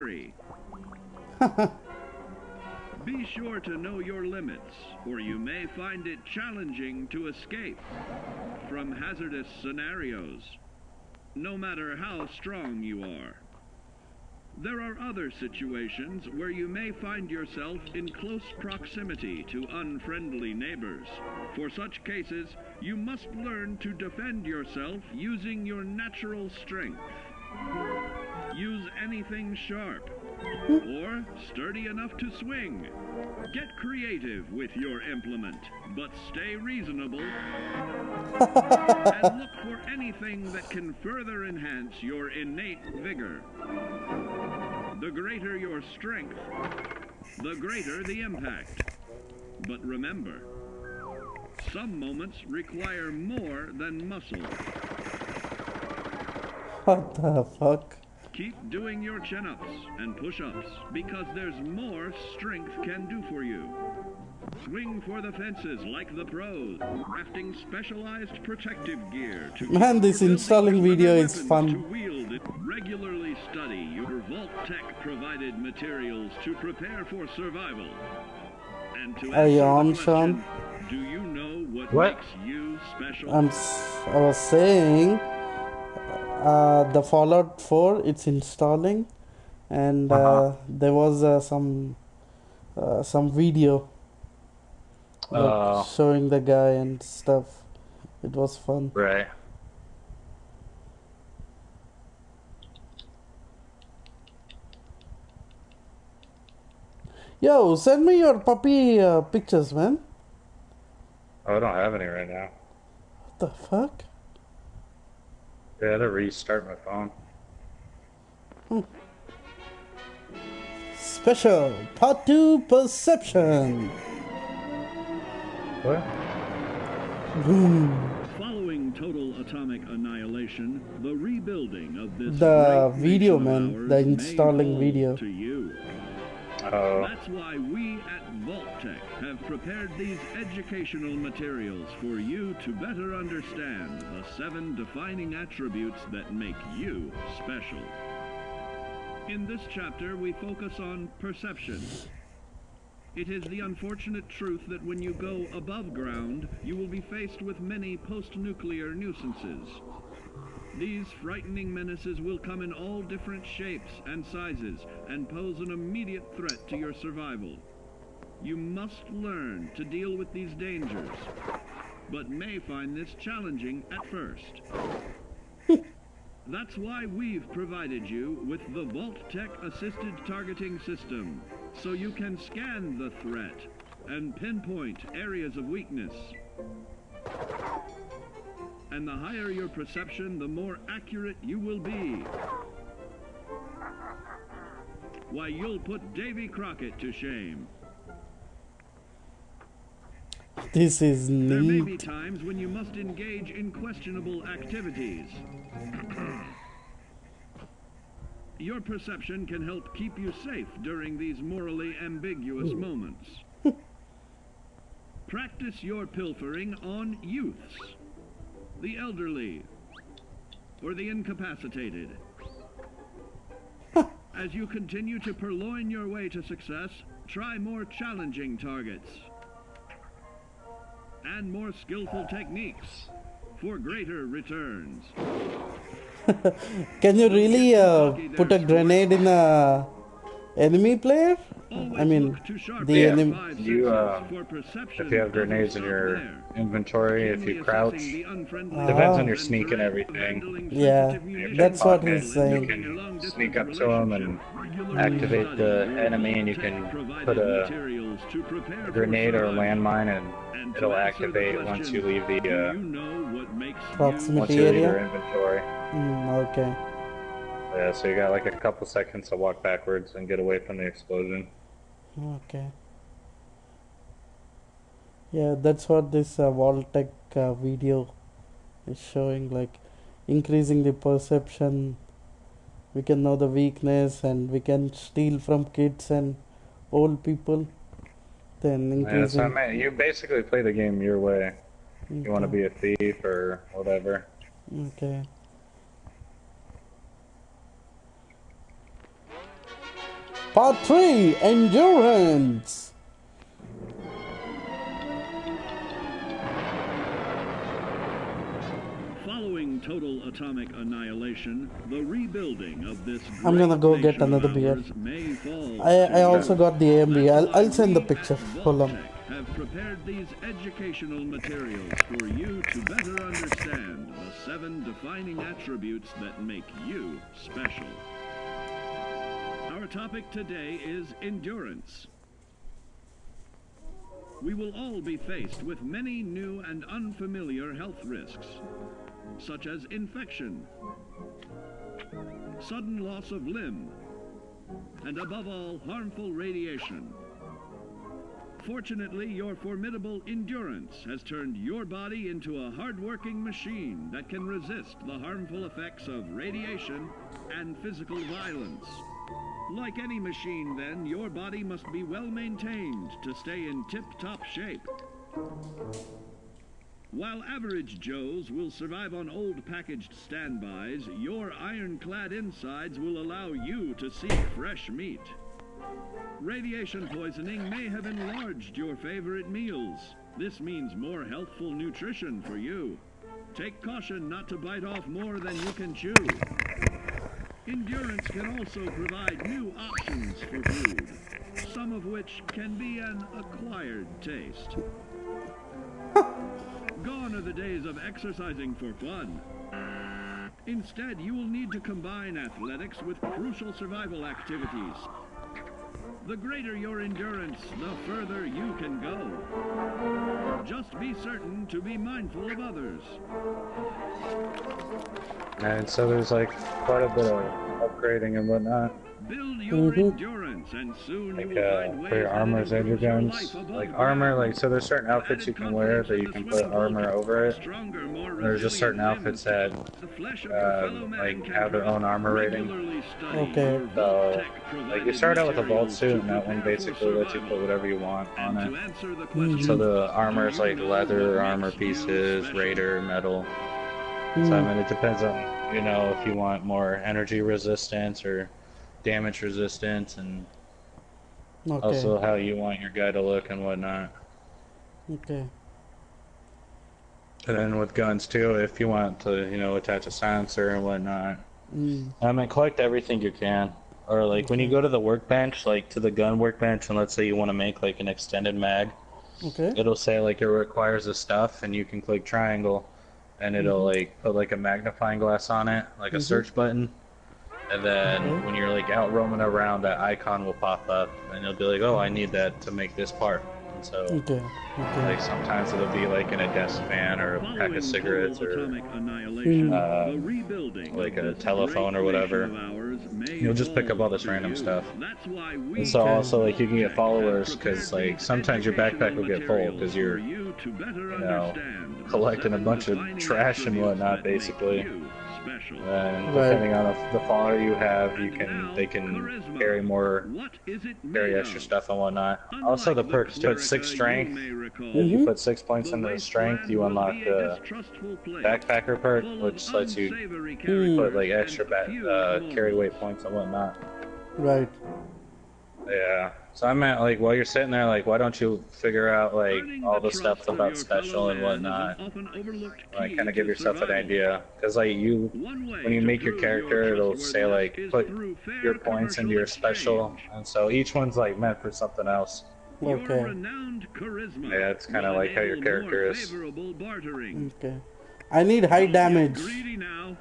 Be sure to know your limits, or you may find it challenging to escape from hazardous scenarios, no matter how strong you are. There are other situations where you may find yourself in close proximity to unfriendly neighbors. For such cases, you must learn to defend yourself using your natural strength. Use anything sharp or sturdy enough to swing. Get creative with your implement, but stay reasonable. And look for anything that can further enhance your innate vigor. The greater your strength, the greater the impact. But remember, some moments require more than muscle. What the fuck? Keep doing your chin-ups and push-ups, because there's more strength can do for you. Swing for the fences like the pros, crafting specialized protective gear to Man, this installing video is fun. to wield it. Regularly study your Vault Tech provided materials to prepare for survival. And to Are you answer on, the question, Sean? do you know what makes you special? I was saying the Fallout 4, it's installing, and there was some video like showing the guy and stuff. It was fun. Right. Yo, send me your puppy pictures, man. Oh, I don't have any right now. What the fuck? Yeah, I had to restart my phone. Special Part 2 Perception. What? Following total atomic annihilation, the rebuilding of this The great video, nation of man. ours The may installing fall video. to you. That's why we at Vault-Tec have prepared these educational materials for you to better understand the 7 defining attributes that make you special. In this chapter, we focus on perception. It is the unfortunate truth that when you go above ground, you will be faced with many post-nuclear nuisances. These frightening menaces will come in all different shapes and sizes and pose an immediate threat to your survival. You must learn to deal with these dangers, but may find this challenging at first. That's why we've provided you with the Vault-Tec Assisted Targeting System, so you can scan the threat and pinpoint areas of weakness. And the higher your perception, the more accurate you will be. Why, you'll put Davy Crockett to shame. This is neat. There may be times when you must engage in questionable activities. Your perception can help keep you safe during these morally ambiguous moments. Practice your pilfering on youths, the elderly, or the incapacitated. As you continue to purloin your way to success, try more challenging targets and more skillful techniques for greater returns. Can you really put a grenade in a enemy player? I mean, the enemy. You, if you have grenades in your inventory, if you crouch, depends on your sneak and everything. Yeah, that's what he's saying. You can sneak up to them and activate the enemy, and you can put a grenade or a landmine, and it'll activate once you leave the proximity area. Your inventory. Okay. Yeah, so you got like a couple seconds to walk backwards and get away from the explosion. Okay. Yeah, that's what this Vault-Tec video is showing, like increasing the perception. We can know the weakness and we can steal from kids and old people. Then increasing. Yeah, so I mean, you basically play the game your way. Okay. You want to be a thief or whatever. Okay. Part 3, Endurance. Following total atomic annihilation, the rebuilding of this I'm gonna go great get nation of another beer. ours may fall I also got the AMB. That's why I'll send the we picture. at Hold on. Vault-Tec have prepared these educational materials for you to better understand the 7 defining attributes that make you special. Our topic today is endurance. We will all be faced with many new and unfamiliar health risks, such as infection, sudden loss of limb, and above all, harmful radiation. Fortunately, your formidable endurance has turned your body into a hard-working machine that can resist the harmful effects of radiation and physical violence. Like any machine, then, your body must be well maintained to stay in tip-top shape. While average Joes will survive on old packaged standbys, your ironclad insides will allow you to seek fresh meat. Radiation poisoning may have enlarged your favorite meals. This means more healthful nutrition for you. Take caution not to bite off more than you can chew. Endurance can also provide new options for food, some of which can be an acquired taste. Gone are the days of exercising for fun. Instead, you will need to combine athletics with crucial survival activities. The greater your endurance, the further you can go. Just be certain to be mindful of others. And so there's like quite a bit of upgrading and whatnot. Build your endurance, and soon Like you will find ways for your that armors and your improve your guns. life above Like ground. armor, like so there's certain outfits you can wear that you can put armor over it. Stronger, more There's just certain resilient outfits limbs. that The flesh of your fellow man like can have their own armor rating. regularly study Okay. your So Vault-Tec like you start out with a vault materials suit to and that one prepare basically for lets you put survival. whatever you want on And it. to answer the question, So the armor is do you like know leather, what armor makes you pieces, special? raider, metal. So I mean it depends on, you know, if you want more energy resistance or damage resistance, and Okay. also how you want your guy to look and whatnot. Okay. And then with guns too, if you want to, you know, attach a silencer and whatnot. I mean, collect everything you can. Or like when you go to the workbench, like to the gun workbench, and let's say you want to make like an extended mag, Okay. it'll say like it requires this stuff, and you can click triangle, and it'll like put like a magnifying glass on it, like a search button. And then when you're like out roaming around, that icon will pop up, and you'll be like, oh, I need that to make this part. And so, Okay. Okay. like sometimes it'll be like in a desk fan or a pack Following of cigarettes total or atomic annihilation, uh, the rebuilding like of a this telephone or great whatever. nation of ours may You'll just pick up all this fall random to stuff. you. That's why we And so also like you can get Vault-Tec followers have because prepared like these sometimes your backpack will get full because educational you're, materials for you to better you know, understand the collecting a 7 bunch of defining trash and attributes whatnot that make basically. you special. And Right. depending on the follower you have, you And can now, they can charisma. carry more, What is it carry made extra of? stuff and whatnot. Also the Unlike perks to put Clerica 6 you strength. may recall, If you put 6 points the into the wasteland strength, you will unlock be a the distrustful place, backpacker perk, full of which lets you unsavory put characters like extra and few carry weight morals. points and whatnot. Right. Yeah. So I meant like while you're sitting there, like why don't you figure out like Earning all the trust stuff of about your special fellow and man is an whatnot. often overlooked Like key kind of to give yourself an survival. idea, because like you, One way when you to make your prove character, it'll say trustworthiness like is put through fair your points into commercial your special, exchange. and so each one's like meant for something else. Your Okay. renowned charisma Yeah, it's kind of will like how your enable character more is. favorable bartering. Okay. I need high Don't get damage. greedy now.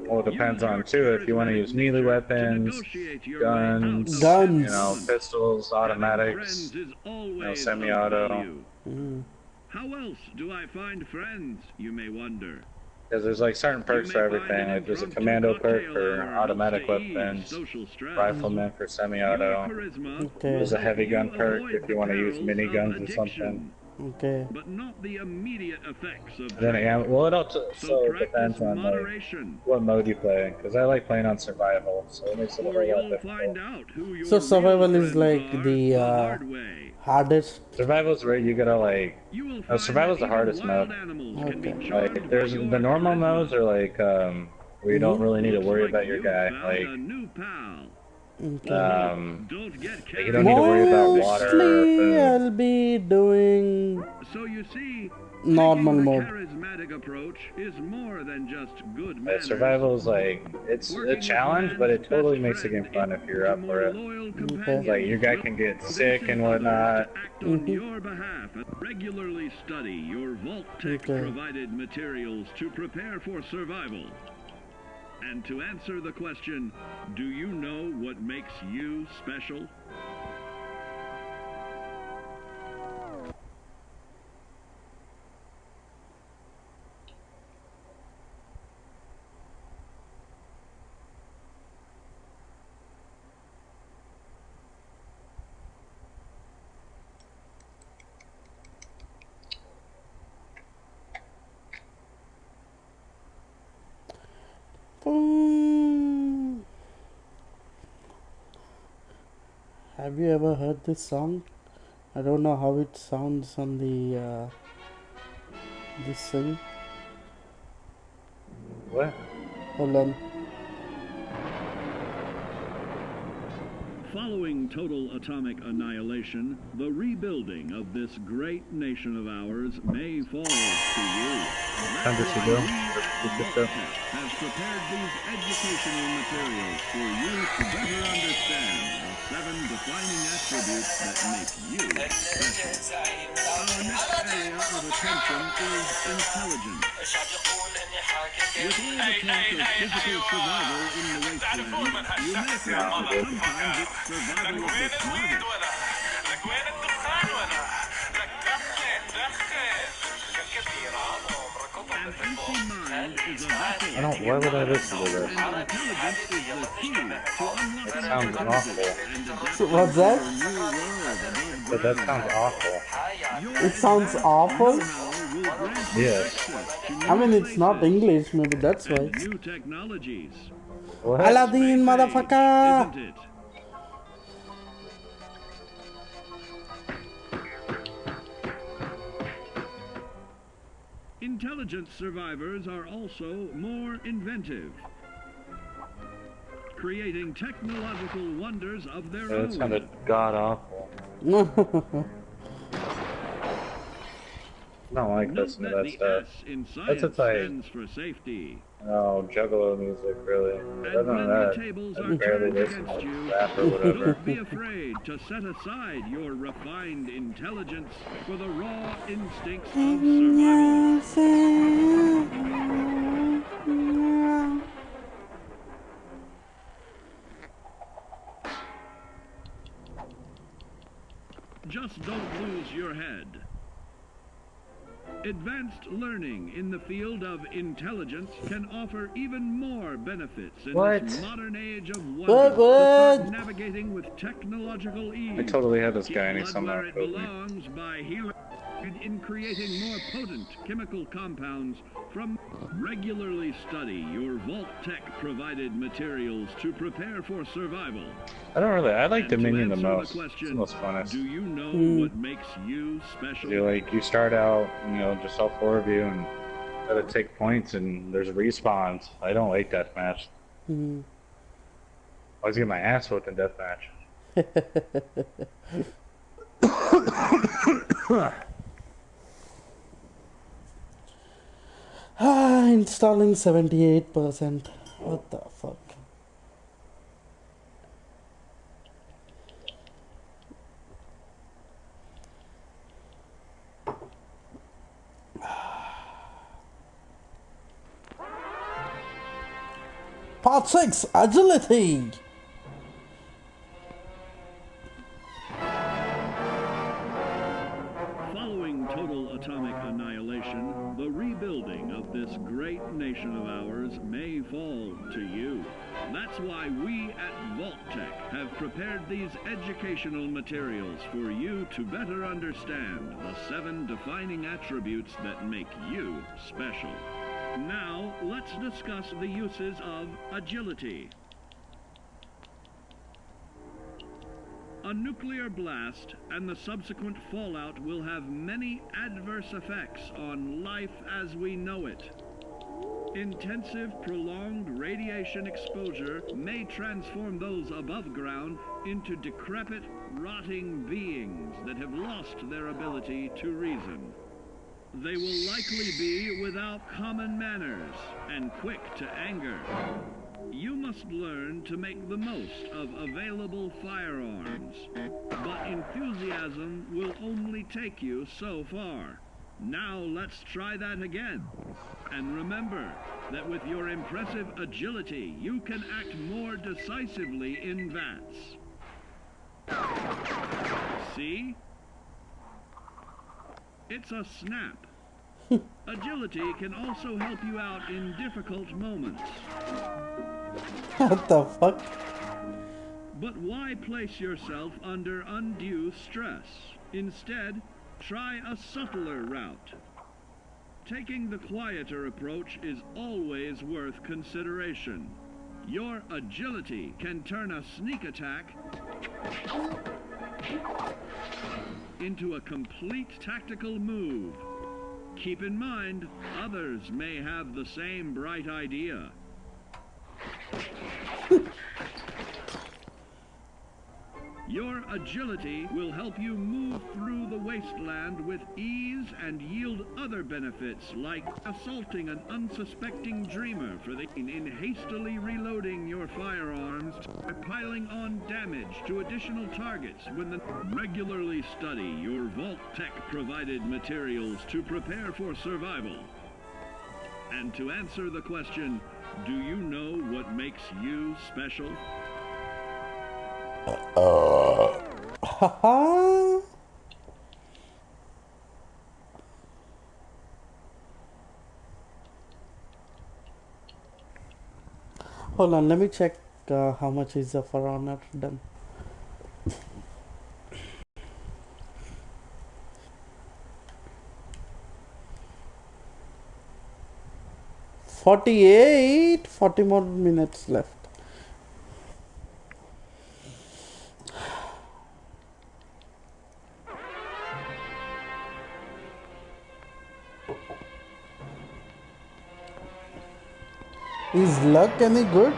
Well, it depends on too if you want to use melee weapons, guns, Guns. you know, pistols, automatics, semi-auto. How else do I find friends, you may wonder? Because there's like certain perks for everything. Like there's a commando perk for automatic weapons, rifleman for semi-auto. Okay. There's a heavy gun perk if you want to use miniguns or something. Okay. But not the immediate effects of Then again, well, it also so depends practice on like moderation, what mode you play. Because I like playing on survival, so it makes it a or whole lot you'll difficult. find out who your So survival real is friends like are the hard way. hardest. Survival's where you gotta like. You will Survival's find the that hardest even wild mode. animals can be Okay. charmed Like by there's your the normal charisma. modes are like where you don't really need to worry about your guy. A new pal. Okay. Don't get Like you don't need to worry about water or Mostly food. I'll be doing So you see, normal taking the mode. charismatic approach is more than just good manners. Survival is like, it's a challenge, but it totally makes the game fun if you're up for it. Okay. Like your guy can get sick and whatnot. Act on your behalf and regularly study your Vault Tech provided materials to prepare for survival. And to answer the question, do you know what makes you special? Have you ever heard this song? I don't know how it sounds on the this thing. What? Hold on. Following total atomic annihilation, the rebuilding of this great nation of ours may fall to you. That's why we at Vault Tech have prepared these educational materials for you to better understand the 7 defining attributes that make you special. Our next area of attention is intelligence. With all the talk of physical survival in the wasteland, you may forget that sometimes it's survival of the smartest. An empty mind is a vessel. Why would I listen to this? And intelligence is the key to unlocking Sounds awful. and adapting What's that? to a new world above But that ground. sounds awful. It sounds awful. Yes. I mean, it's not English, maybe that's why. New technologies, What? Aladdin, motherfucker! isn't it? Intelligent survivors are also more inventive, creating technological wonders of their That own. sounded god awful. I don't like Note listening that to the that S stuff. in That's science just like, stands for safety. oh, juggalo music, really. Other And than when that, the tables I are barely turned listen against to you, rap or whatever. don't be afraid to set aside your refined intelligence for the raw instincts of survival. Just don't lose your head. Advanced learning in the field of intelligence can offer even more benefits in this modern age of wonder. To start navigating with technological ease. I totally had this Keep guy and he's blood somehow where it killed me. belongs by healing in creating more potent chemical compounds from. Regularly study your Vault Tech provided materials to prepare for survival. I like And to Dominion the answer most. the It's question, the most funnest. do you know what makes you special? You start out, just all 4 of you and gotta take points and there's respawns. I don't like deathmatch. I always get my ass whooped in deathmatch. Installing 78%. What the fuck? Part 6, Agility! Following total atomic annihilation, the rebuilding of this great nation of ours may fall to you. That's why we at Vault Tech have prepared these educational materials for you to better understand the 7 defining attributes that make you special. Now, let's discuss the uses of agility. A nuclear blast and the subsequent fallout will have many adverse effects on life as we know it. Intensive, prolonged radiation exposure may transform those above ground into decrepit, rotting beings that have lost their ability to reason. They will likely be without common manners and quick to anger. You must learn to make the most of available firearms, but enthusiasm will only take you so far. Now let's try that again. And remember that with your impressive agility, you can act more decisively in VATS. See? It's a snap. Agility can also help you out in difficult moments. What the fuck? But why place yourself under undue stress? Instead, try a subtler route. Taking the quieter approach is always worth consideration. Your agility can turn a sneak attack into a complete tactical move. Keep in mind, others may have the same bright idea. Your agility will help you move through the wasteland with ease and yield other benefits like assaulting an unsuspecting dreamer in hastily reloading your firearms or piling on damage to additional targets regularly study your Vault-Tec provided materials to prepare for survival. And to answer the question, do you know what makes you special? Haha. Hold on, let me check how much is the For Honor done. $48, 40 more minutes left. Is luck any good?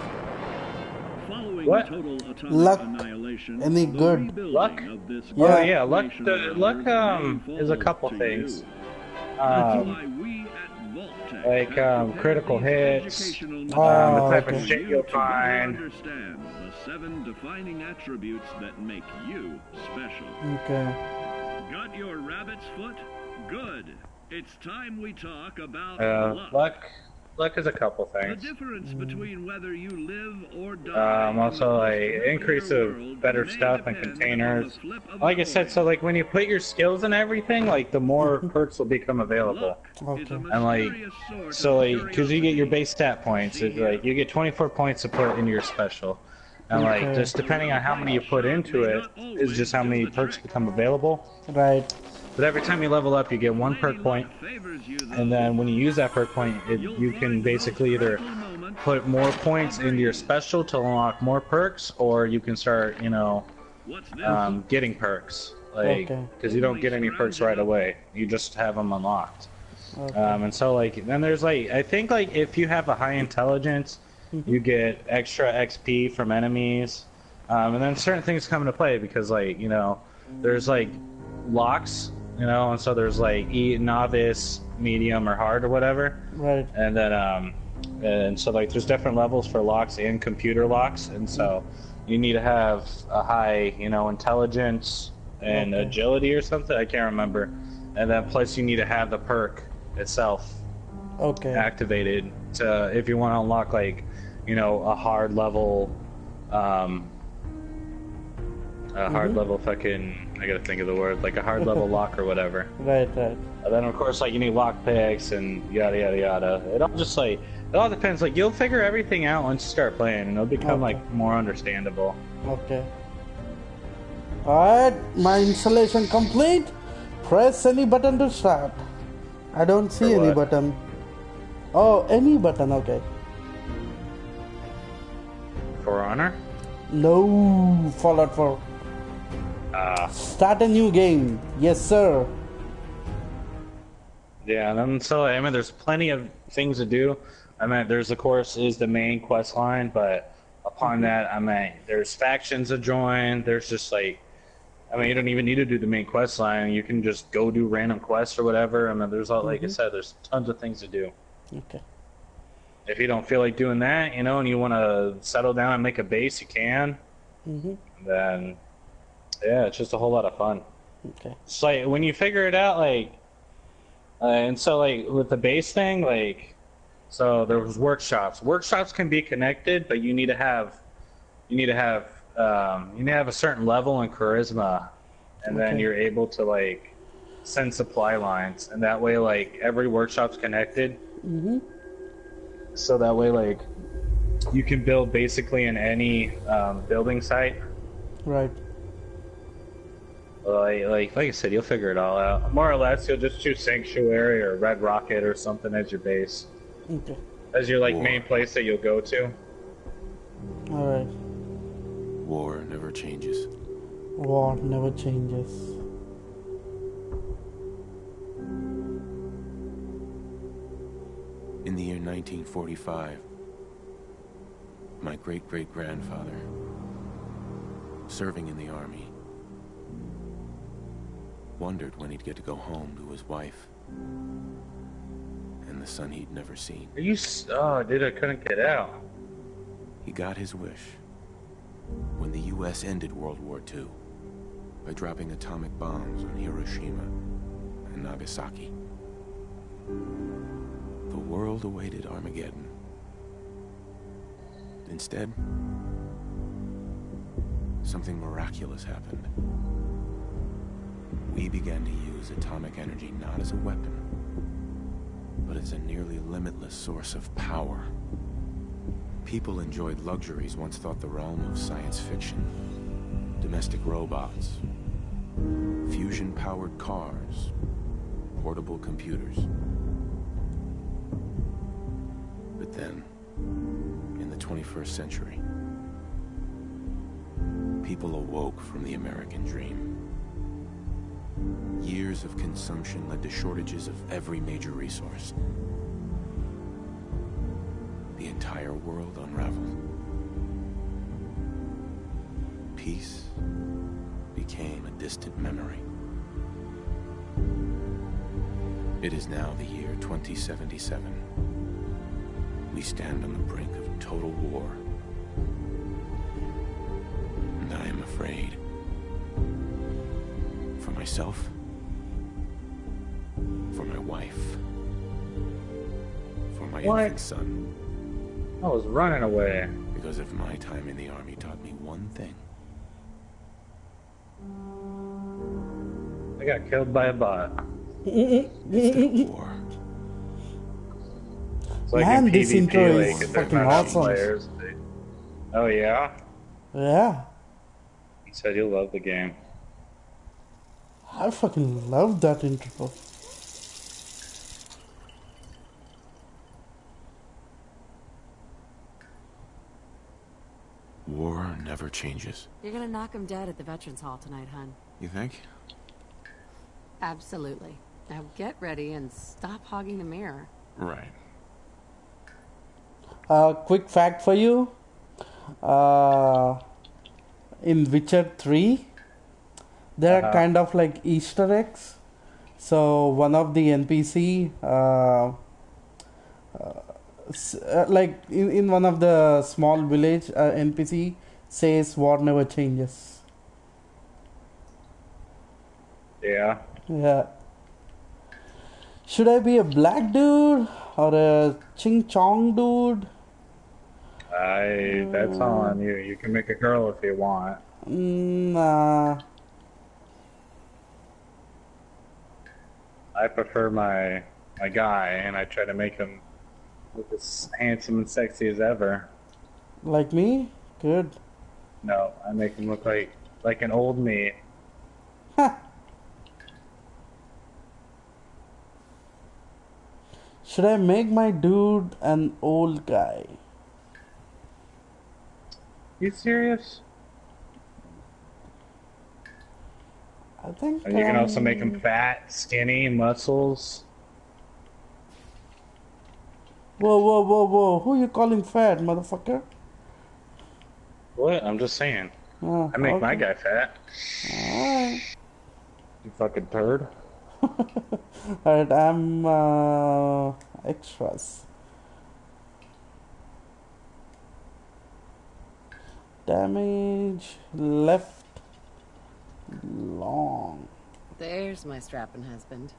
Following What? total atomic Luck annihilation, any the good? rebuilding Luck? of this Yeah. Oh yeah, luck. nation Luck may is a fall couple to things. you. That's Um, why we at Vault-Tec like, have prepared critical these hits, educational the Oh, type of okay. shit you you'll to better find. understand the 7 defining attributes that make you special. Okay. Got your rabbit's foot? Good. It's time we talk about Luck is a couple the things. difference between whether you live or die. Also, like, increase of better stuff and containers. Like I said, so like when you put your skills and everything, like the more perks will become available. Okay. And like, so like, because you get your base stat points, it's like you get 24 points to put into your special. And like, Okay. just depending on how many you put into it, is just how many perks become available. Right. But every time you level up, you get 1 perk point, and then when you use that perk point, you can basically either put more points into your special to unlock more perks, or you can start, you know, getting perks, like, Okay. because you don't get any perks right away, you just have them unlocked. Okay. And so like, then there's like, I think like if you have a high intelligence, you get extra XP from enemies, and then certain things come into play because like, you know, there's like locks. You know, and so there's like novice, medium, or hard, or whatever. Right. And then, and so like there's different levels for locks and computer locks, and so you need to have a high, you know, intelligence and Okay. agility or something. I can't remember. And then plus you need to have the perk itself Okay. activated to if you want to unlock like, you know, a hard level, hard level fucking. I gotta think of the word, like a hard level lock or whatever. Right. Right. And then of course like you need lock picks and yada yada yada. It all just like, it all depends. Like you'll figure everything out once you start playing, and it'll become Okay. like more understandable. Okay. Alright, my installation complete. Press any button to start. I don't see For any what? button. Oh, any button, okay. For Honor? No, Fallout 4. Start a new game. Yes, sir. Yeah, and then so I mean there's plenty of things to do. I meant there's of course is the main quest line, but upon that I meant there's factions to join. There's just like, I mean, you don't even need to do the main quest line. You can just go do random quests or whatever. I mean, there's all, like I said, there's tons of things to do. Okay. If you don't feel like doing that, you know, and you want to settle down and make a base, you can. Then, yeah, it's just a whole lot of fun. Okay. It's like when you figure it out, like, and so like with the base thing, like, so there was workshops. Workshops can be connected, but you need to have a certain level in charisma, and then you're able to like send supply lines, and that way like every workshop's connected. So that way like you can build basically in any building site. Right. Like I said, you'll figure it all out. More or less, you'll just choose Sanctuary or Red Rocket or something as your base. Okay. As your like main place that you'll go to. All right. War never changes. War never changes. In the year 1945, my great-great-grandfather, serving in the army, wondered when he'd get to go home to his wife and the son he'd never seen. Are you? Oh, dude, I couldn't get out. He got his wish when the U.S. ended World War II by dropping atomic bombs on Hiroshima and Nagasaki. The world awaited Armageddon. Instead, something miraculous happened. We began to use atomic energy not as a weapon, but as a nearly limitless source of power. People enjoyed luxuries once thought the realm of science fiction. Domestic robots, fusion-powered cars, portable computers. But then, in the 21st century, people awoke from the American dream. Years of consumption led to shortages of every major resource. The entire world unraveled. Peace became a distant memory. It is now the year 2077. We stand on the brink of total war. And I am afraid. For myself. For my wife. For my infant son. I was running away. Because if my time in the army taught me one thing. I got killed by a bot. It's that war. It's like Man, in this PvP, intro like, is if there's fucking not enough awesome. players, oh yeah? Yeah. He said you'll love the game. I fucking love that intro. War never changes. You're gonna knock him dead at the Veterans Hall tonight, hun. You think? Absolutely. Now get ready and stop hogging the mirror. Right. Quick fact for you. In Witcher 3, there are kind of like Easter eggs. So one of the NPC, like in one of the small village, NPC says war never changes. Yeah. Yeah. Should I be a black dude or a ching chong dude? That's on you. You can make a girl if you want. Nah. I prefer my guy, and I try to make him look as handsome and sexy as ever. Like me? Good. No, I make him look like an old me. Ha. Should I make my dude an old guy? You serious? I think. And you can also make him fat, skinny, muscles. Whoa, whoa, whoa, whoa. Who you calling fat, motherfucker? What? I'm just saying. Oh, I make my okay. guy fat. Alright. You fucking turd. Alright, I'm extras. Damage left long. There's my strapping husband.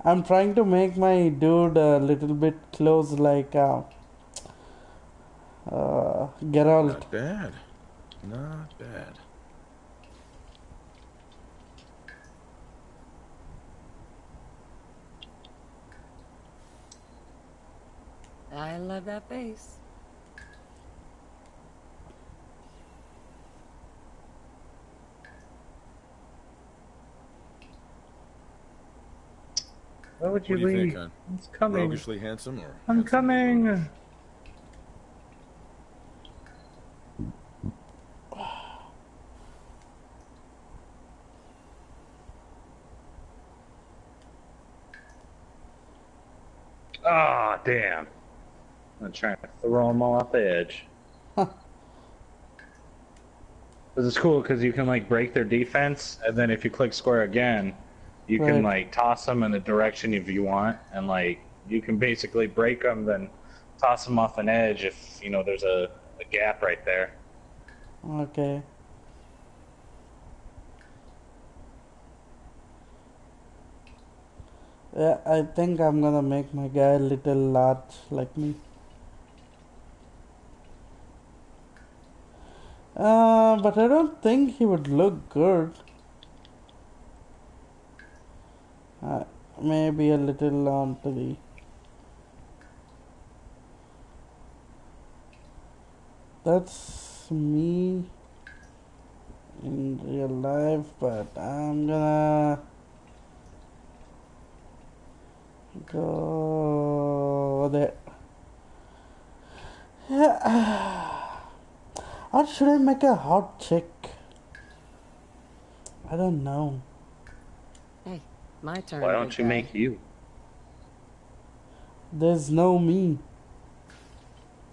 I'm trying to make my dude a little bit close like Geralt. Not bad. Not bad. I love that face. Why would you What do you leave? think, hon? It's coming. Roguishly handsome or I'm handsomely coming. roguish? Ah, damn. I'm trying to throw them all off the edge. This is cool because you can like break their defense, and then if you click square again, you can Right. like toss them in the direction if you want, and like you can basically break them, then toss them off an edge if you know there's a gap right there. Okay. Yeah, I think I'm gonna make my guy a little large like me. But I don't think he would look good. Maybe a little onto the. That's me in real life, but I'm gonna go there. Yeah. Or should I make a hot chick? I don't know. Hey, my turn. Why big don't you guy. make you? There's no me.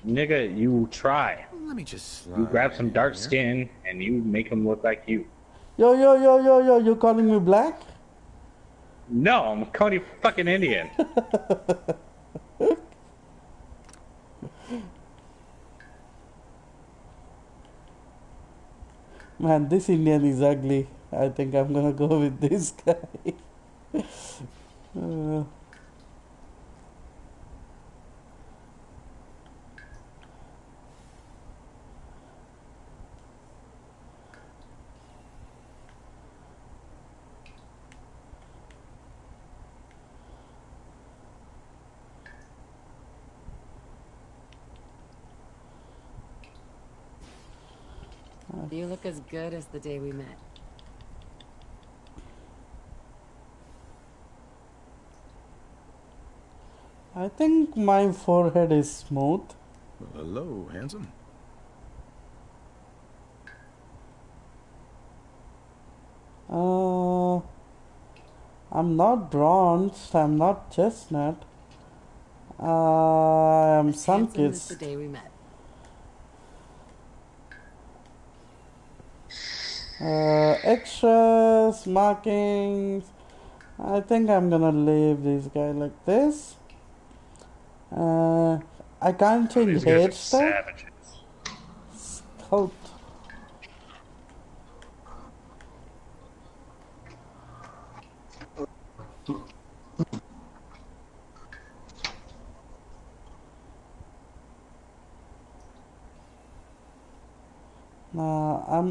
Nigga, you try. Let me just slide You grab some dark here. skin and you make them look like you. Yo, yo, yo, yo, yo, you calling me black? No, I'm calling you fucking Indian. Man, this Indian is ugly. I think I'm gonna go with this guy. Uh, You look as good as the day we met. I think my forehead is smooth. Well, hello, handsome. I'm not bronzed. I'm not chestnut. I'm As handsome as the sun-kissed. day we met. Extras, markings. I think I'm gonna leave this guy like this. I can't change These guys are hairstyle. savages. Sculpt.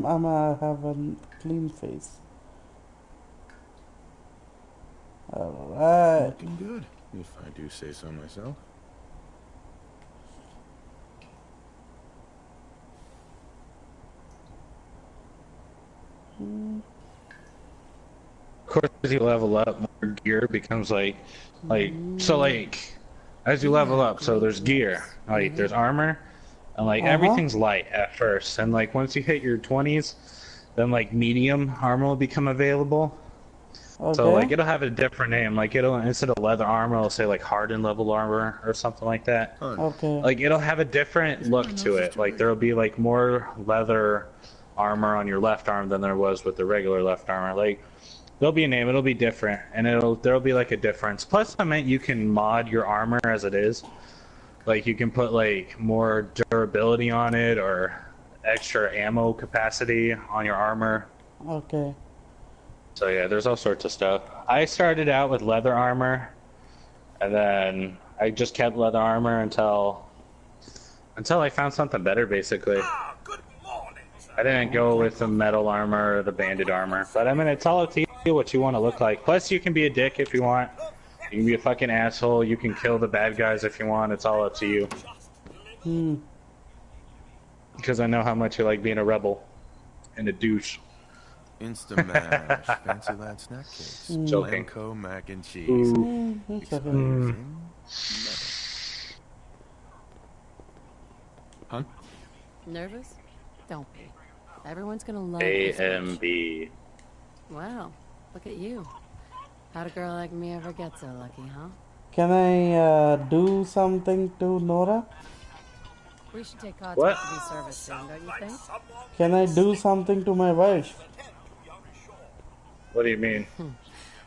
I'm have a clean face. Alright. Looking good, if I do say so myself. Of course, as you level up, more gear becomes as you level up, so there's gear, like there's armor, and like everything's light at first, and like once you hit your 20s, then like medium armor will become available. So like Okay. it'll have a different name. Like it'll, instead of leather armor, it'll say like hardened level armor or something like that. Okay. Like it'll have a different look to it. Like there'll be like more leather armor on your left arm than there was with the regular left armor. Like there'll be a name, it'll be different, and there'll be like a difference. Plus, I meant you can mod your armor as it is. Like you can put like more durability on it or extra ammo capacity on your armor. Okay. So yeah, there's all sorts of stuff. I started out with leather armor, and then I just kept leather armor until I found something better, basically. I didn't go with the metal armor or the banded armor. But I mean, it's all up to you what you want to look like. Plus, you can be a dick if you want. You can be a fucking asshole. You can kill the bad guys if you want. It's all up to you. Because I know how much you like being a rebel and a douche. Instamash, fancy lad snack cakes, Joking. Blanco mac and cheese. That's okay. Exposing Huh? Nervous? Don't be. Everyone's gonna love AMB. this. Wow, look at you. How'd a girl like me ever get so lucky, huh? Can I do something to Nora? We should take What? Codsworth to be serviced soon, don't you think? Can I do something to my wife? What do you mean?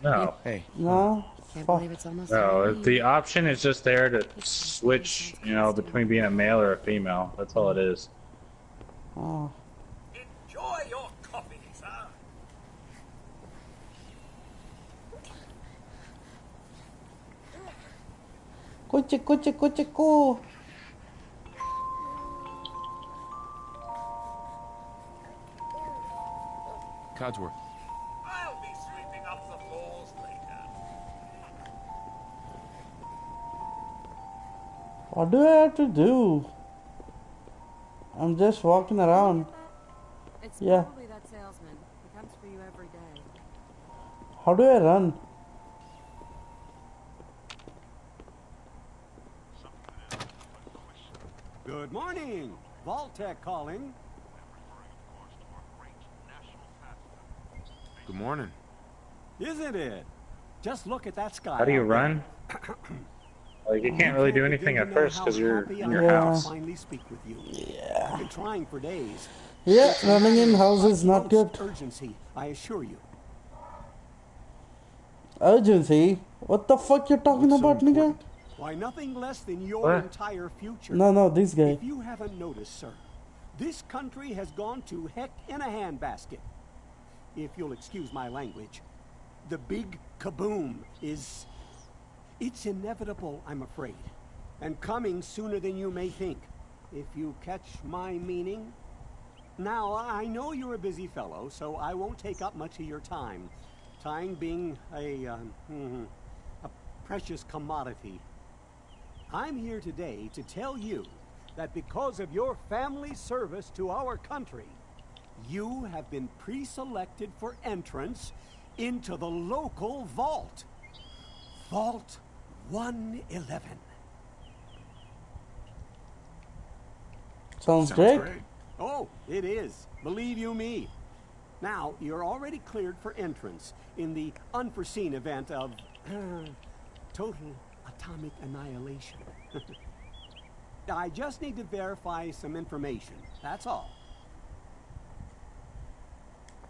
No. Hey, No? Can't Fuck. believe it's almost No, Halloween. the option is just there to switch, you know, between being a male or a female. That's all it is. Oh. Enjoy your coffee, sir. Kuchi, kuchi, kuchi, ku. Codsworth. I'll be sweeping up the floors later. What do I have to do? I'm just walking around. It's Yeah. probably that salesman. He comes for you every day. How do I run? Good morning. Vaultec calling. Good morning. Isn't it? Just look at that sky. How do you out there. run? Like, you can't really do anything at first because you're in your house. Finally speak with you. I've been trying for days. Yeah, running in house is not good. Urgency, I assure you. Urgency? What the fuck you talking What's so about, nigga? important? Why, nothing less than your What? entire future. No, this guy. If you haven't noticed, sir, this country has gone to heck in a handbasket. If you'll excuse my language, the big kaboom is... It's inevitable, I'm afraid, and coming sooner than you may think, if you catch my meaning. Now, I know you're a busy fellow, so I won't take up much of your time. Time being a precious commodity. I'm here today to tell you that because of your family service to our country, you have been pre-selected for entrance into the local vault. Vault 111. Sounds great. Oh, it is. Believe you me. Now, you're already cleared for entrance in the unforeseen event of total atomic annihilation. I just need to verify some information. That's all.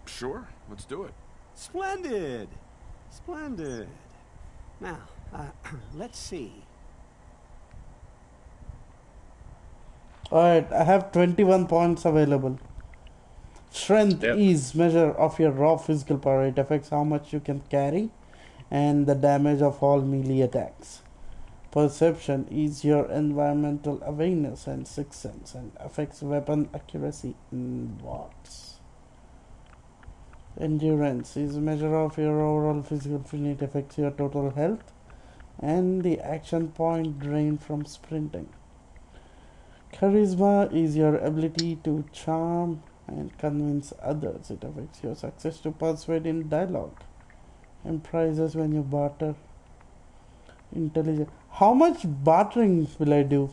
Sure, let's do it. Splendid. Splendid. Now, let's see. Alright, I have 21 points available. Strength Yep. is measure of your raw physical power. It affects how much you can carry and the damage of all melee attacks. Perception is your environmental awareness and sixth sense and affects weapon accuracy in watts. Endurance is a measure of your overall physical fitness. It affects your total health and the action point drained from sprinting. Charisma is your ability to charm and convince others. It affects your success to persuade in dialogue and prizes when you barter. Intelligence. How much bartering will I do?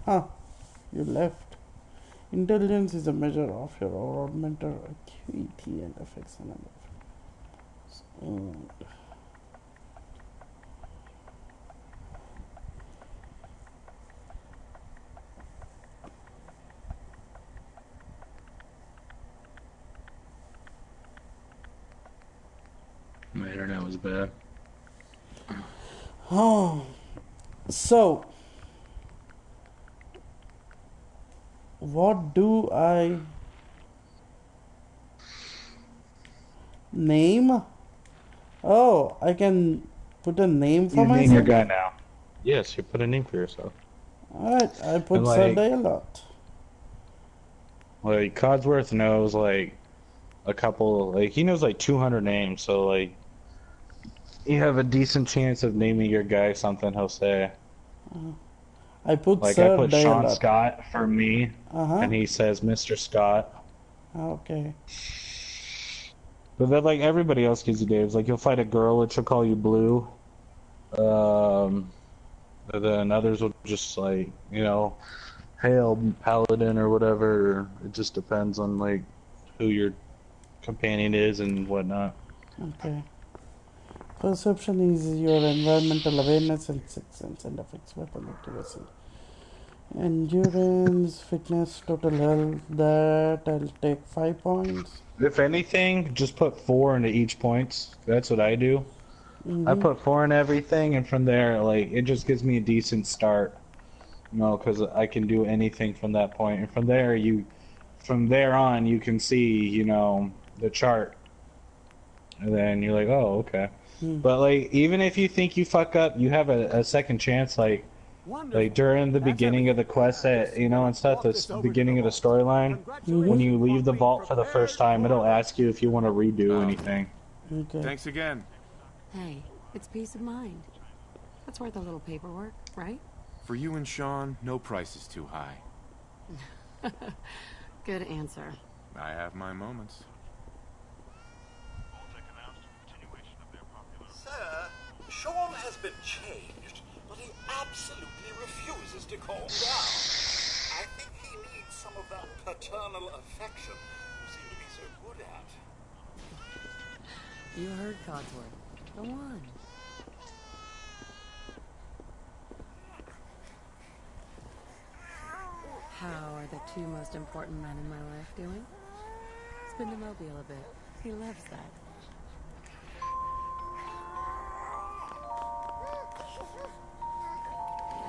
Huh, you left. Intelligence is a measure of your overall mental acuity and affects a number of. My internet was bad. Oh, so what do I name? Oh, I can put a name for You name your myself. guy now. Yes, you put a name for yourself. Alright, I put And, Sir like- Dayalot. Like Codsworth knows like a couple, like he knows like 200 names, so like you have a decent chance of naming your guy something he'll say. I put Like Sir I put Sean Dayalot. Scott for me, and he says Mr. Scott. Okay. But then like everybody else gives you names. Like you'll fight a girl and she'll call you Blue. And then others will just like, you know, Hail Paladin or whatever. It just depends on like who your companion is and whatnot. Okay. Perception is your environmental awareness and sixth sense and affects weapon accuracy. Endurance, fitness, total health, that I'll take 5 points. If anything, just put 4 into each points. That's what I do. I put 4 in everything, and from there, like, it just gives me a decent start. You know, because I can do anything from that point. And from there on, you can see, you know, the chart. And then you're like, oh, okay. But, like, even if you think you fuck up, you have a second chance, like during the beginning of the quest, that, you know, and stuff, the beginning of the storyline, when you leave the vault for the first time, it'll ask you if you want to redo anything. Okay. Thanks again. Hey, it's peace of mind. That's worth a little paperwork, right? For you and Sean, no price is too high. Good answer. I have my moments. Sir, Sean has been changed, but he absolutely refuses to calm down. I think he needs some of that paternal affection you seem to be so good at. You heard Codsworth. Go on. How are the 2 most important men in my life doing? Spin the mobile a bit. He loves that.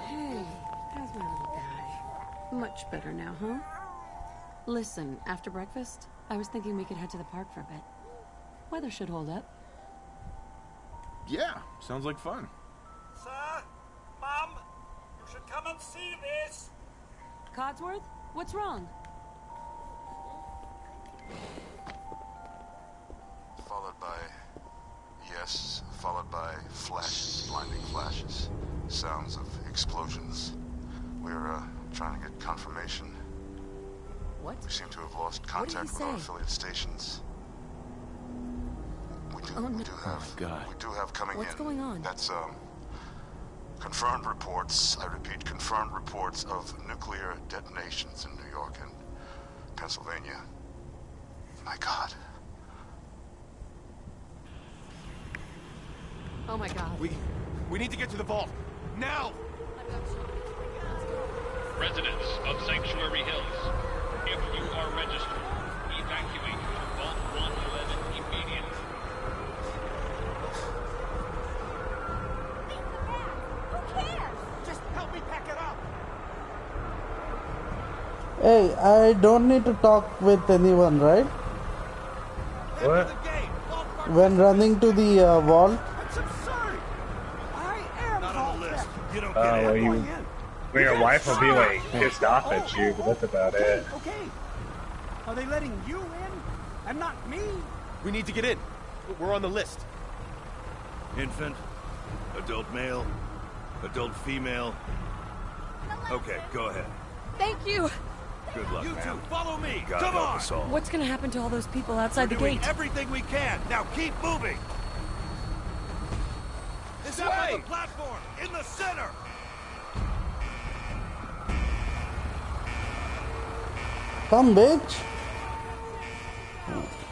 Hey, how's my little guy? Much better now, huh? Listen, after breakfast, I was thinking we could head to the park for a bit. Weather should hold up. Yeah, sounds like fun. Sir, Mum, you should come and see this. Codsworth, what's wrong? Followed by yes, followed by flashes, blinding flashes, sounds of explosions. We're trying to get confirmation. What? We seem to have lost contact with our affiliate stations. We do have coming What's in. going on? That's confirmed reports. I repeat, confirmed reports of nuclear detonations in New York and Pennsylvania. My God. Oh my god. We need to get to the vault. Now! Residents of Sanctuary Hills, if you are registered, evacuate to Vault 111 immediately. Just help me pack it up. Hey, I don't need to talk with anyone, right? What? When running to the vault? That's absurd. I am Not on the list. You don't Well, your wife will be like pissed off at you, but that's about it. Okay. Are they letting you in and not me? We need to get in. We're on the list. Infant, adult male, adult female. Okay, go ahead. Thank you. Good luck, You two, ma'am. follow me. God Come help on. us all. What's gonna happen to all those people outside the Doing gate? everything we can. Now keep moving. This Step on way. the platform in the center. Come, bitch.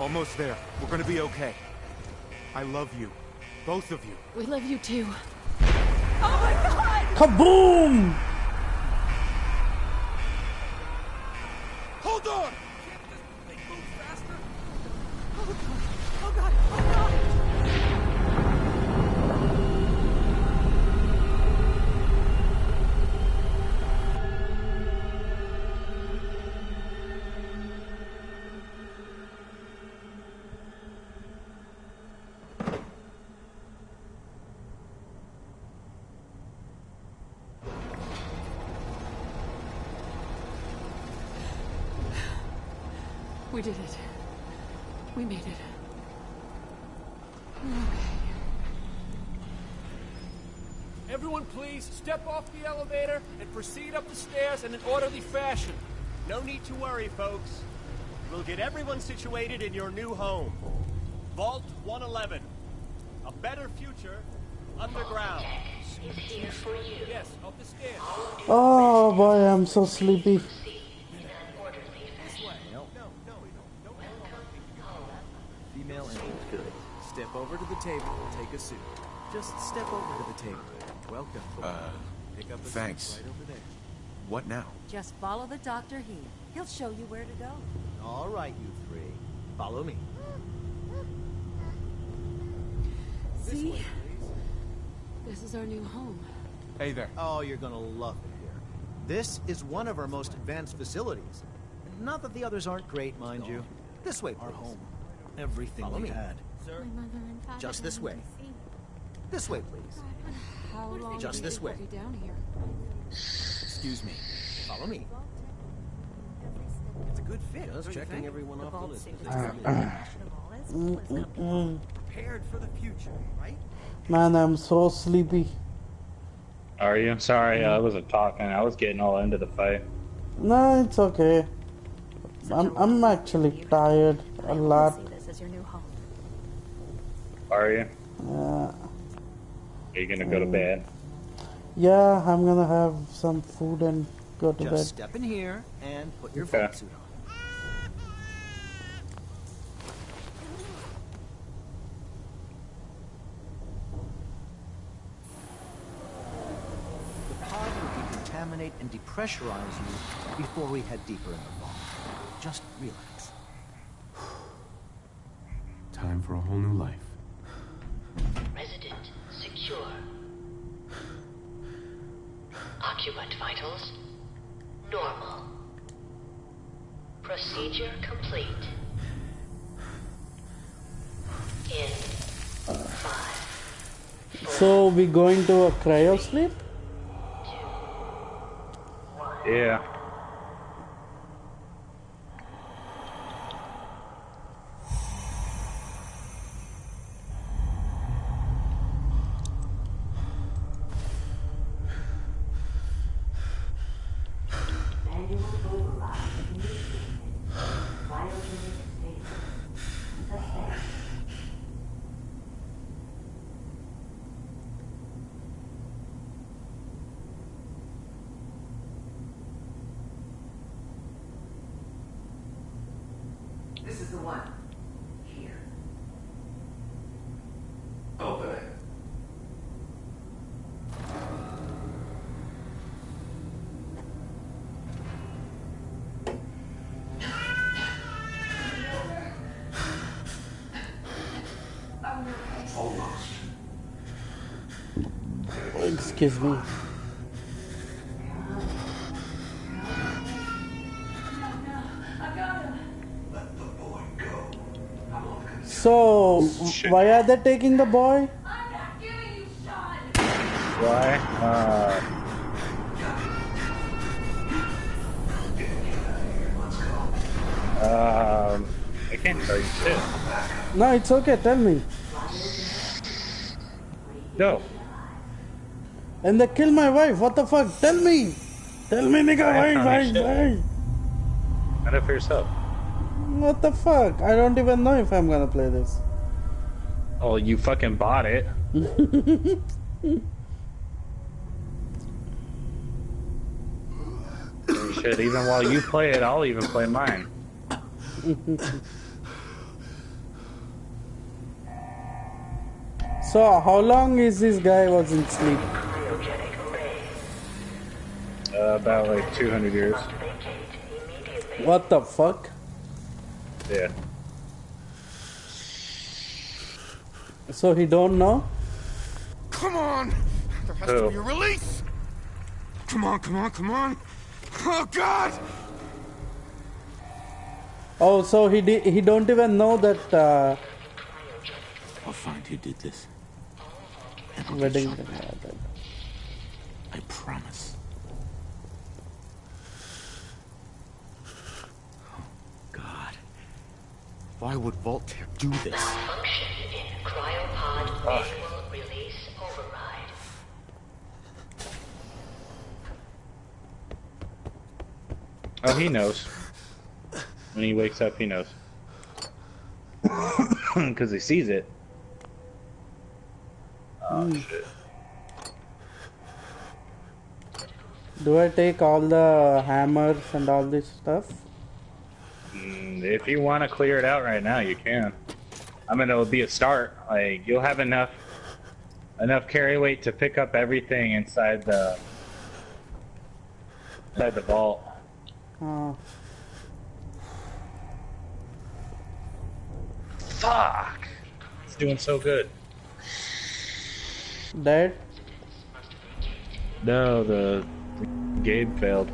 Almost there. We're gonna be okay. I love you. Both of you. We love you too. Oh my god! Kaboom! Hold on! Oh god! Oh god! Oh god! We did it. We made it. We're okay. Everyone please, step off the elevator and proceed up the stairs in an orderly fashion. No need to worry, folks. We'll get everyone situated in your new home. Vault 111. A better future underground. Is here for you. Yes, up the stairs. Oh boy, I'm so sleepy. Female entrance. Good. Step over to the table and take a suit. Just step over to the table. Welcome. Pick up a thanks. seat right over there. What now? Just follow the doctor here. He'll show you where to go. All right, you three. Follow me. See? This is our new home. Hey there. Oh, you're gonna love it here. This is one of our most advanced facilities. Not that the others aren't great, mind you. This way, please. Our home. Everything we had. Sir? Just this way. This way, please. How long Just this way. be down here? Excuse me. Follow me. It's a good fit. Just checking everyone off the list. Prepared for the future, right? Man, I'm so sleepy. Are you? Sorry, I wasn't talking. I was getting all into the fight. No, it's okay. I'm actually tired a lot. This is your new home. Are you? Yeah. Are you gonna go to bed? Yeah, I'm gonna have some food and go to Just bed. step in here and put your Okay. vault suit on. The pod will decontaminate and depressurize you before we head deeper in the vault. Just relax. Time for a whole new life. Resident secure. Occupant vitals normal. Procedure complete. In 5. So we going to a cryo sleep? Yeah. This is the one. Here. Open it. Almost. Excuse me. So, why are they taking the boy? Why? I can't tell you shit. No, it's okay, tell me. Go. And they kill my wife, what the fuck? Tell me! Tell me, nigga, why? Find it for yourself. What the fuck? I don't even know if I'm gonna play this. Oh, you fucking bought it. Shit, even while you play it, I'll even play mine. So, how long is this guy was in sleep? About like 200 years. What the fuck? Yeah. So he don't know? Come on! There has to be a release! Come on, come on, come on! Oh, God! Oh, so he don't even know that I'll find who did this. wedding. I promise. Oh, God. Why would Voltaire do this? Malfunction in cryopod manual release override. Oh, he knows. When he wakes up, he knows. Because he sees it. Oh, shit. Do I take all the hammers and all this stuff? If you want to clear it out right now, you can. I mean, it'll be a start. Like, you'll have enough carry weight to pick up everything inside the vault. Fuck! It's doing so good. Dead? No, the Gabe failed.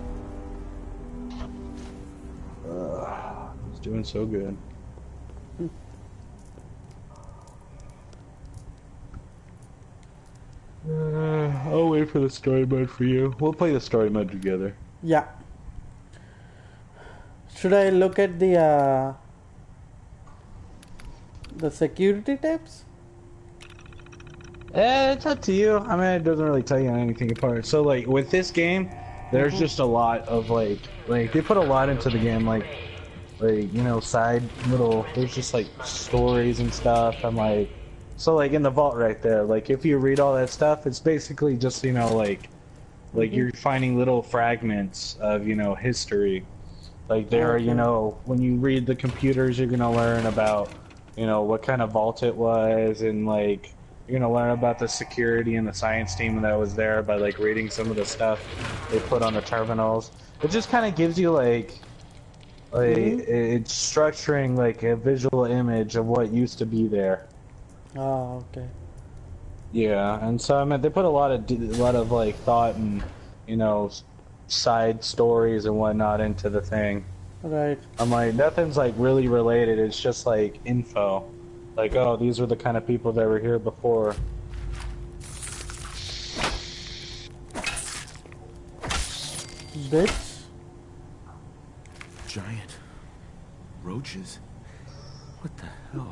It's doing so good. I'll wait for the story mode for you. We'll play the story mode together. Yeah. Should I look at the security tips? It's up to you. I mean, it doesn't really tell you anything apart. So, like, with this game, there's just a lot of, like, they put a lot into the game, like, you know, side little, there's just, like, stories and stuff, and, like, so, like, in the vault right there, like, if you read all that stuff, it's basically just, you know, like you're finding little fragments of, you know, history. Like, there, you know, when you read the computers, you're gonna learn about, you know, what kind of vault it was, and, like, you're gonna learn about the security and the science team that was there by, like, reading some of the stuff they put on the terminals. It just kind of gives you, like it's structuring, like, a visual image of what used to be there. Oh, okay. Yeah, and so, I mean, they put a lot of like thought and, you know, side stories and whatnot into the thing. Right. I'm like, nothing's like really related. It's just like info. Like, oh, these were the kind of people that were here before. Bitch. Giant roaches? What the hell?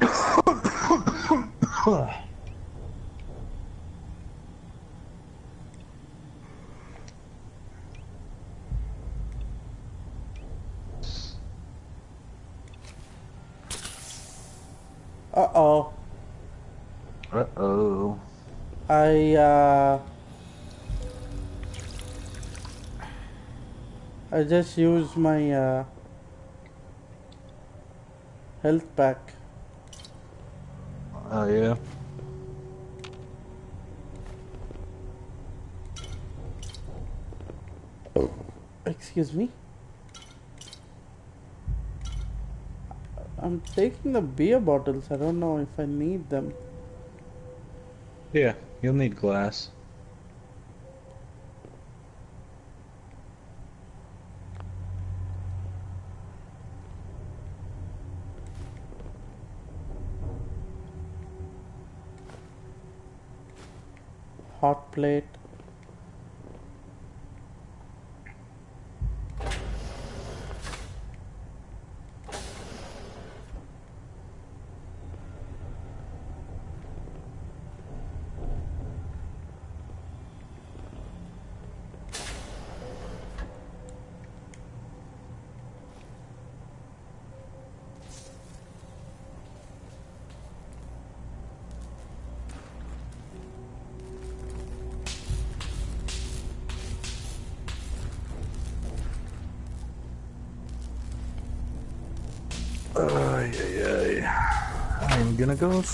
Uh-oh. Uh-oh. I just used my health pack. Oh, yeah? Excuse me? I'm taking the beer bottles. I don't know if I need them. Yeah, you'll need glass. Hot plate. I'm gonna go. No.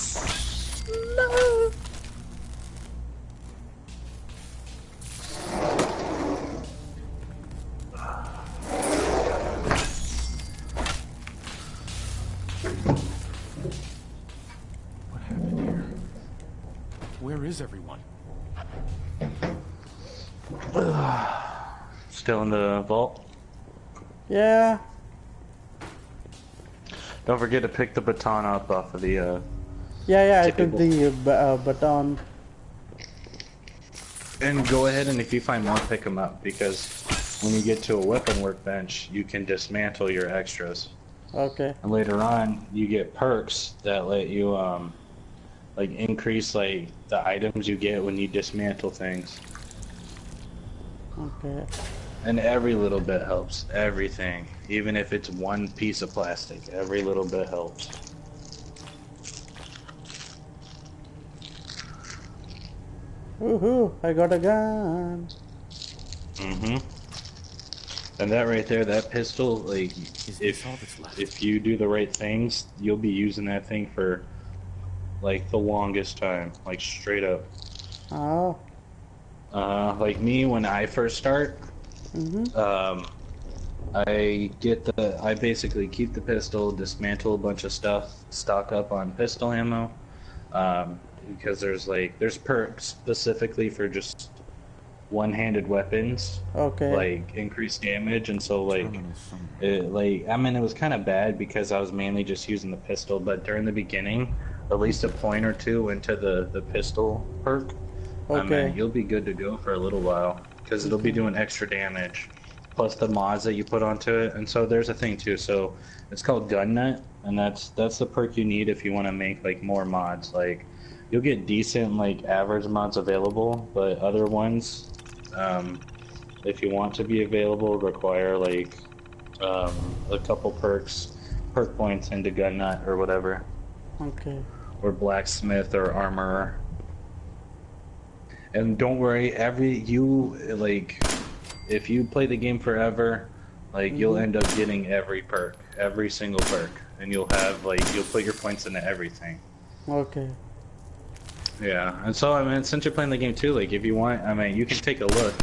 What happened here? Where is everyone? Still in the vault? Yeah. Don't forget to pick the baton up off of the, Yeah, I took the baton. And go ahead and if you find more, pick them up, because when you get to a weapon workbench, you can dismantle your extras. Okay. And later on, you get perks that let you, like, increase, like, the items you get when you dismantle things. Okay. And every little bit helps. Everything. Even if it's one piece of plastic, every little bit helps. Woohoo! I got a gun. Mm-hmm. And that right there, that pistol, like, if you do the right things, you'll be using that thing for, like, the longest time. Like, straight up. Oh. Like me, when I first start, I basically keep the pistol, dismantle a bunch of stuff, stock up on pistol ammo, because there's perks specifically for just one-handed weapons, Okay. like increased damage, and so I mean, it was kind of bad because I was mainly just using the pistol, but during the beginning, at least a point or two into the pistol perk, I Okay. mean, you'll be good to go for a little while, because it'll be doing extra damage, plus the mods that you put onto it. And so there's a thing too, so it's called gun nut, and that's the perk you need if you want to make like more mods. Like, you'll get decent, like, average mods available, but other ones, if you want to be available, require like a couple perk points into gun nut or whatever, Okay. or blacksmith or armorer. And don't worry, if you play the game forever, like, you'll end up getting every perk, every single perk, and you'll put your points into everything. Okay. Yeah, and so, I mean, since you're playing the game too, like, if you want, I mean, you can take a look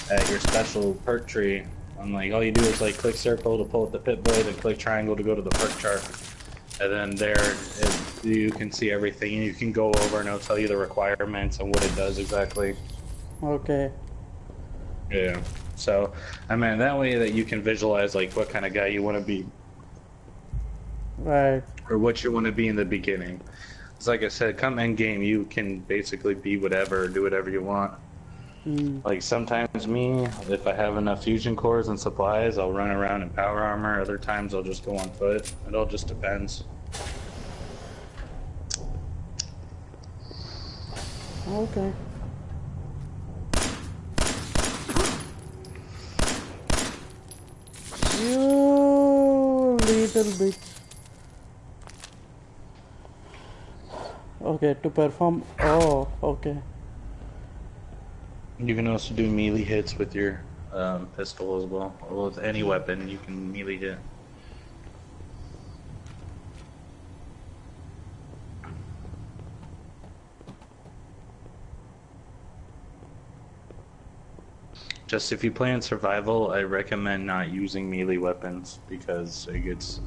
at your special perk tree, and, like, all you do is, like, click circle to pull up the pit blade, and click triangle to go to the perk chart. And then you can see everything, and you can go over and it'll tell you the requirements and what it does exactly. Okay. Yeah. So, I mean, that way that you can visualize, like, what kind of guy you want to be. Right. Or what you want to be in the beginning. It's like I said, come end game, you can basically be whatever, do whatever you want. Like, sometimes me, if I have enough fusion cores and supplies, I'll run around in power armor. Other times I'll just go on foot. It all just depends. Okay. You little bitch. Okay, to perform. Oh, okay. You can also do melee hits with your pistol as well, or with any weapon you can melee hit. Just if you play in survival, I recommend not using melee weapons, because it's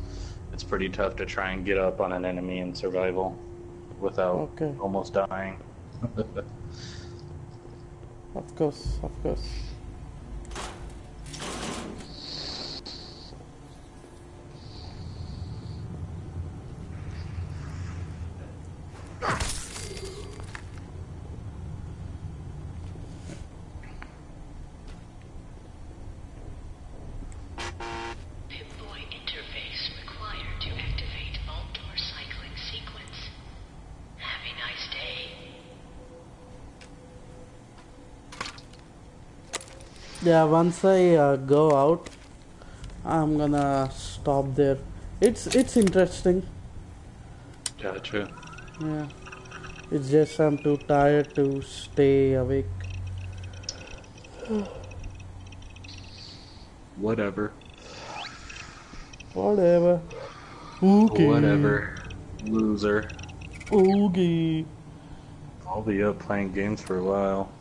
pretty tough to try and get up on an enemy in survival without almost dying. Of course, of course. Yeah, once I go out, I'm gonna stop there. It's interesting. Gotcha. Yeah, it's just I'm too tired to stay awake. Whatever. Whatever. Okay. Whatever. Loser. Okay. I'll be up playing games for a while.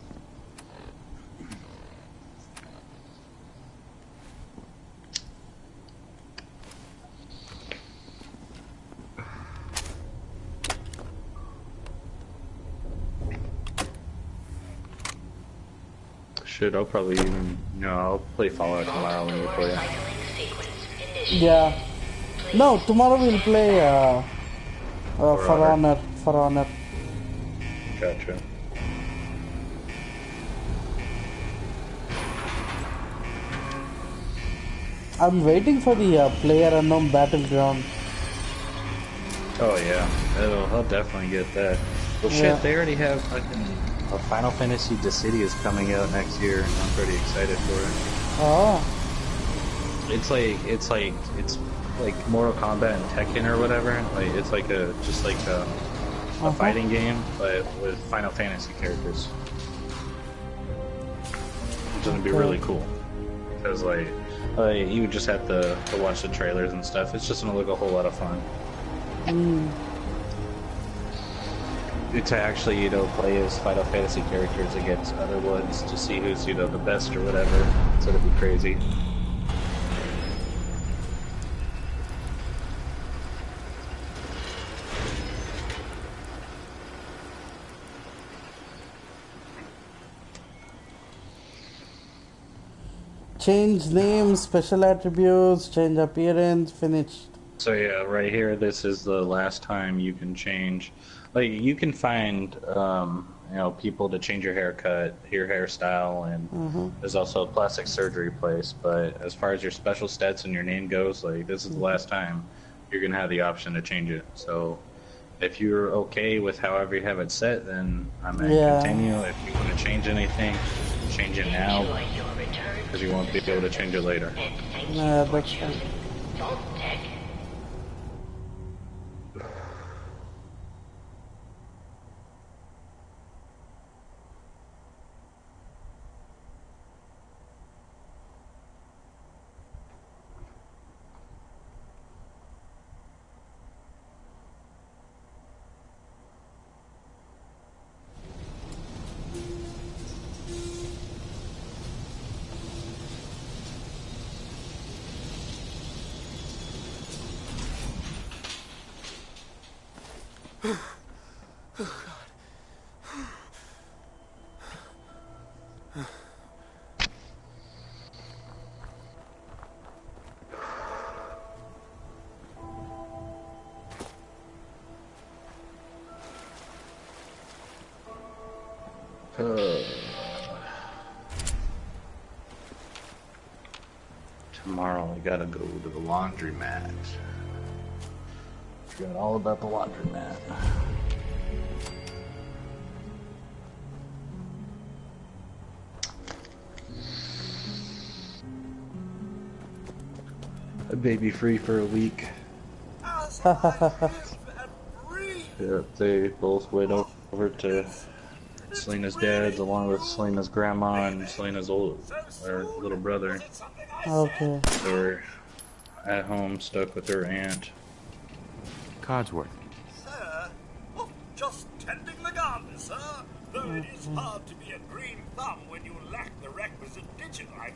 Shit, I'll probably even, I'll play Fallout tomorrow when you play it. Yeah. No, tomorrow we'll play For Honor. For Honor. Gotcha. I'm waiting for the PlayerUnknown Battleground. Oh yeah, I'll definitely get that. Well shit, they already have fucking Final Fantasy Dissidia is coming out next year. I'm pretty excited for it. Oh. It's like Mortal Kombat and Tekken or whatever. Like it's like a fighting game, but with Final Fantasy characters. It's gonna be really cool because you would just have to watch the trailers and stuff. It's just gonna look a whole lot of fun. To actually, play as Final Fantasy characters against other ones to see who's, the best or whatever. It's gonna be crazy. Change name, special attributes, change appearance, finished. So yeah, right here, this is the last time you can change. Like, you can find, people to change your haircut, your hairstyle, and there's also a plastic surgery place. But as far as your special stats and your name goes, this is the last time you're gonna have the option to change it. So if you're okay with however you have it set, then I'm gonna continue. If you want to change anything, change it now, because you won't be able to change it later. Yeah, that's fine. Tomorrow I gotta go to the laundromat. Forgot all about the laundromat. A baby free for a week. Yep, they both went over to Selena's dad's along with Selena's grandma and Selena's little brother. Okay. They were at home stuck with her aunt. Codsworth. Sir? Oh, just tending the garden, sir. Though it is hard to be a green thumb when you lack the requisite digit-like.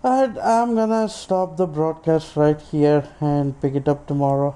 Alright, I'm gonna stop the broadcast right here and pick it up tomorrow.